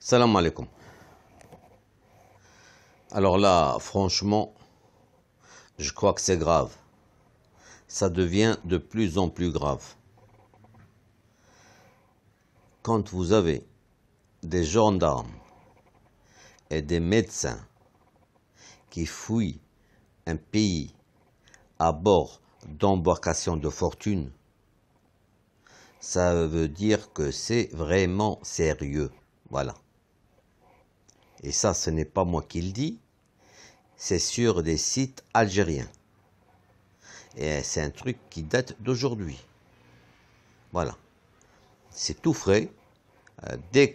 Salam alaikum. Alors là, franchement, je crois que c'est grave. Ça devient de plus en plus grave. Quand vous avez des gendarmes et des médecins qui fouillent un pays à bord d'embarcations de fortune, ça veut dire que c'est vraiment sérieux. Voilà. Et ça, ce n'est pas moi qui le dis, c'est sur des sites algériens. Et c'est un truc qui date d'aujourd'hui. Voilà. C'est tout frais. Je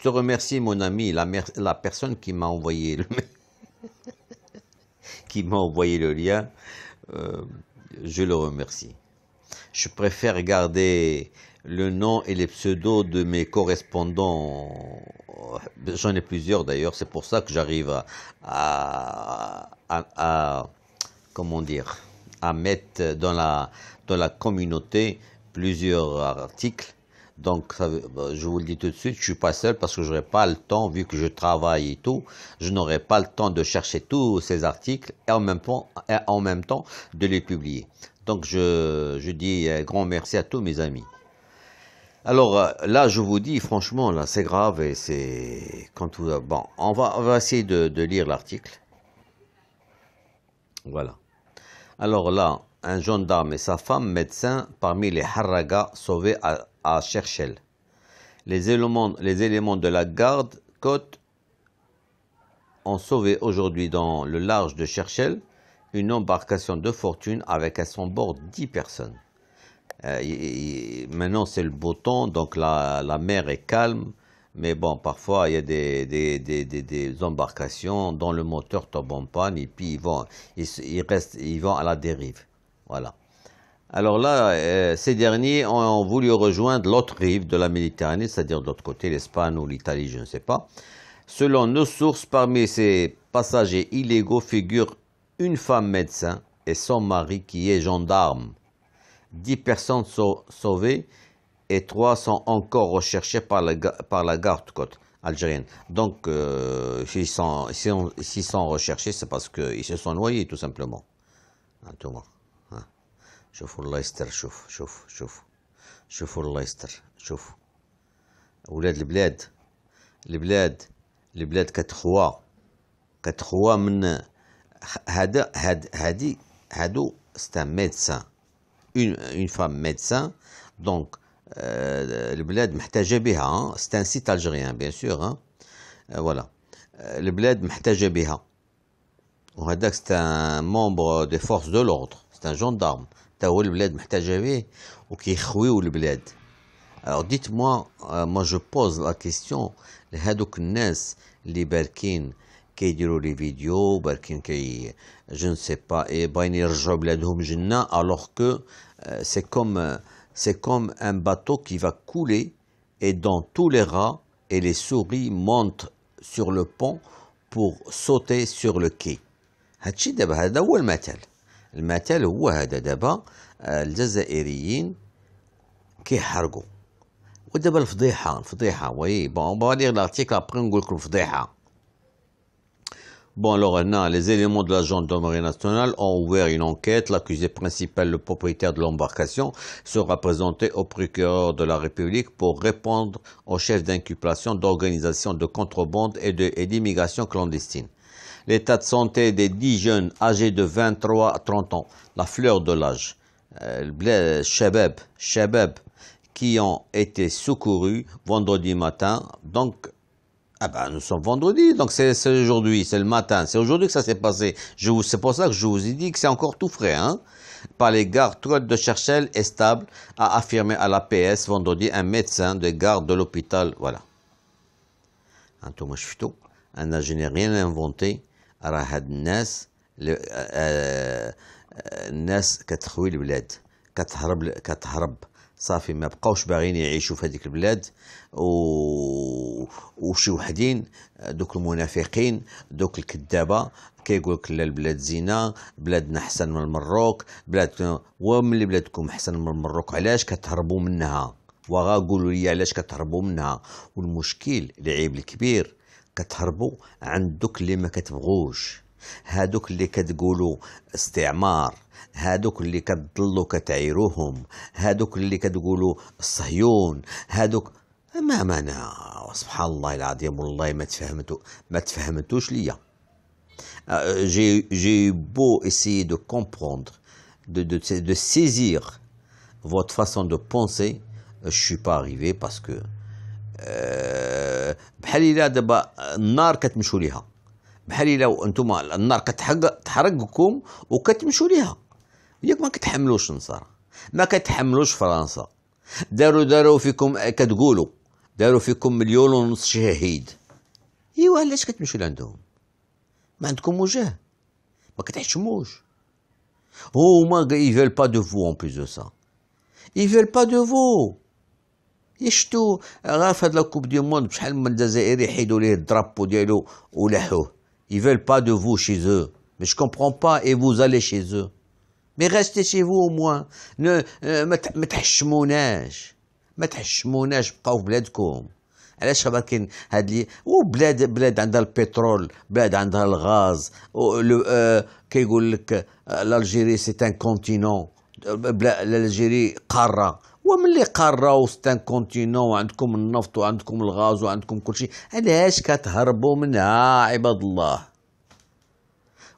te remercie, mon ami, la personne qui m'a envoyé le lien, je le remercie. Je préfère garder le nom et les pseudos de mes correspondants. J'en ai plusieurs d'ailleurs, c'est pour ça que j'arrive comment dire, à mettre dans la communauté plusieurs articles. Donc, je vous le dis tout de suite, je suis pas seul parce que j'aurai pas le temps, vu que je travaille et tout, je n'aurai pas le temps de chercher tous ces articles et en même temps de les publier. Donc, je dis un grand merci à tous mes amis. Alors là, je vous dis, franchement, là, c'est grave et c'est bon, on va essayer de lire l'article. Voilà. Alors là, un gendarme et sa femme médecin parmi les Harraga sauvés à Cherchell. Les éléments de la garde-côte ont sauvé aujourd'hui dans le large de Cherchell une embarcation de fortune avec à son bord 10 personnes. Maintenant c'est le beau temps, donc la mer est calme, mais bon, parfois il y a des embarcations dont le moteur tombe en panne et puis ils vont à la dérive. Voilà. Alors là, ces derniers ont voulu rejoindre l'autre rive de la Méditerranée, c'est-à-dire de l'autre côté, l'Espagne ou l'Italie, je ne sais pas. Selon nos sources, parmi ces passagers illégaux figure une femme médecin et son mari qui est gendarme. 10 personnes sont sauvées et 3 sont encore recherchées par la garde-côte algérienne. Donc, s'ils sont recherchés, c'est parce qu'ils se sont noyés, tout simplement. شوفوا الله يستر. شوفوا الله يستر. شوف أولاد البلاد كتخوا من هادو c'est un médecin, une femme médecin, donc البلاد محتاجة بها, c'est un site algérien bien sûr, voilà, البلاد محتاجة بها, وهذاك c'est un membre des forces de l'ordre, c'est un gendarme. Alors dites-moi, moi je pose la question, هادوك الناس اللي باركين كيديروا لي فيديو باركين je ne sais pas, et باين يرجعوا بلادهم جنة, alors que c'est comme un bateau qui va couler et dont tous les rats et les souris montent sur le pont pour sauter sur le quai. هادشي دابا هذا هو المثل هو هذا. دابا الجزائريين كيحرقوا, ودابا الفضيحه وي بون on va lire l'article après نقول لكم الفضيحه. Bon, alors maintenant, les éléments de la gendarmerie nationale ont ouvert une enquête. L'accusé principal, le propriétaire de l'embarcation, sera présenté au procureur de la République pour répondre au chef d'inculpation d'organisation de contrebande et d'immigration clandestine. L'état de santé des 10 jeunes âgés de 23 à 30 ans, la fleur de l'âge, Shabab, qui ont été secourus vendredi matin. Donc, nous sommes vendredi, donc c'est aujourd'hui, c'est le matin, c'est aujourd'hui que ça s'est passé. C'est pour ça que je vous ai dit que c'est encore tout frais, par les gardes-côtes de Cherchell est stable, a affirmé à la PS vendredi un médecin de garde de l'hôpital. Voilà. Je n'ai rien inventé. راه هاد الناس كتخوي البلاد, كتهرب صافي, ما بقاوش باغيين يعيشوا في هذيك البلاد, وشي وحدين دوك المنافقين دوك الكذابه كيقول لك لا البلاد زينه, بلادنا احسن من المروك, وملي بلادكم احسن من المروك علاش كتهربوا منها؟ وغاقولوا لي علاش كتهربوا منها. والمشكل العيب الكبير كتهربوا عند دوك اللي ما كتبغوش، هادوك اللي كتقولوا استعمار، هادوك اللي كتضلوا كتعيروهم، هادوك اللي كتقولوا الصهيون، هادوك ما معنى. سبحان الله العظيم والله ما تفهمتوش ليا. J'ai beau essayer de comprendre, de saisir votre façon de penser, je suis pas arrivé parce que بحال إلا دابا النار كتمشوا ليها، بحال إلا انتوما النار تحرقكم وكتمشوا ليها، ياك ما كتحملوش النصارى، ما كتحملوش فرنسا، داروا فيكم كتقولوا داروا فيكم 1.5 شهيد، ايوا علاش كتمشوا لعندهم؟ ما عندكم وجه، ما كتحشموش. هما ils veulent pas de vous en plus de ça. ils veulent pas de vous. يشتو غير في هاد لا كوب دي موند بشحال من جزائري حيدوا ليه الدرابو ديالو ولحوه. ils veulent pas de vous chez eux. mais je comprends pas et vous allez chez eux. mais restez chez vous au moins. ما تحشموناش، ما تحشموناش، بقاو في بلادكم. علاش باكين هاد لي بلاد عندها البترول، بلاد عندها الغاز، كيقول لك الجيري سي ان كونتينون، الجيري قاره، وملي قاره وستان كونتينون وعندكم النفط وعندكم الغاز وعندكم كل شيء، علاش كتهربوا منها عباد الله؟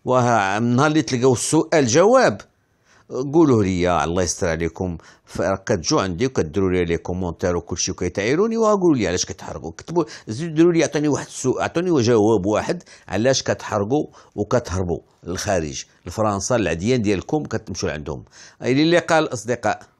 وها من نهار اللي تلقاو السؤال جواب قولوا لي الله يستر عليكم. كتجوا عندي وكديروا لي لي كومونتير وكل شيء وكيتعايروني وقولوا لي علاش كتحرقوا. كتبوا ديروا لي عطوني واحد السؤال، عطوني جواب واحد علاش كتحرقوا وكتهربوا للخارج لفرنسا، العديان ديالكم كتمشوا عندهم. اللي قال اصدقاء.